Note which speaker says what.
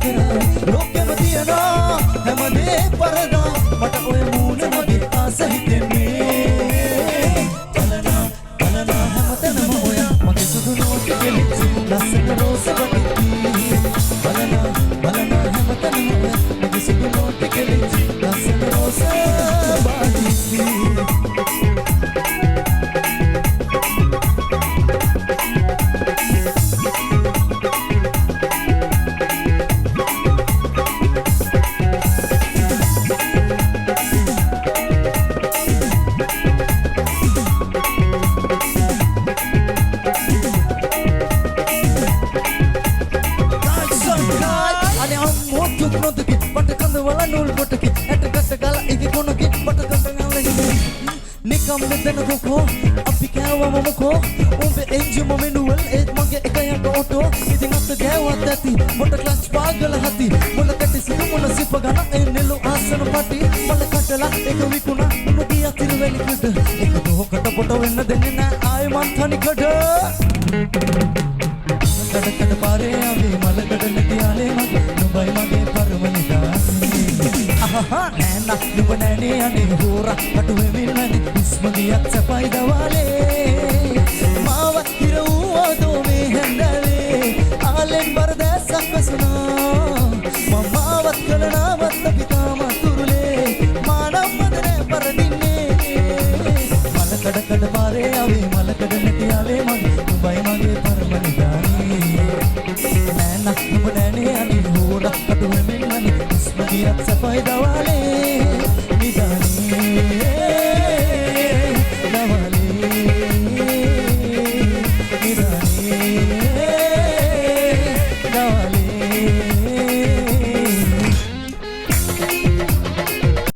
Speaker 1: කරා ලෝකෙම තියනවා හැමදේ පරදා මට ඔය මූණ මගේ ආස හිතෙන්නේ බලනා බලනා හැමතැනම ඔය මගේ සුදු නෝටි කෙලිච්ච ලස්සන රෝස වගේ බලනා බලනා හැමතැනම ඔය මගේ සුදු නෝටි කෙලිච්ච ලස්සන රෝස වගේ Nikam den ko අපි කෑවම මොකෝ උඹේ එන්ජිම මෙනුවල් ඒත් මගේ එක යට ඔටෝ ඉතින් අත ගෑවත් ඇති මොට ක්ලච් පාගල හති මොල කැටි සිදු මොන සිප ගන එන්නලු ආසන පටි මොල කටලා එක විකුණා මුගිය අතිර වෙලි කුඩ එක දොහකට පොට වෙන්න දෙන්නේ නෑ ආයෙ මන් තනිකඩ කඩ පාරේ ආවේ මලකඩ නැතියාලේ මගේ නුඹයි මගේ පරමනිදා නෑනා නුඹ නෑනේ අනේ හෝරා කටුවේ මිල්වැනි උස්මගියක් සපයි දවාලේ මාව හිර වූ දෝ මේ හැන්දවේ ආලෙන් බරදැසක් වසුනා මම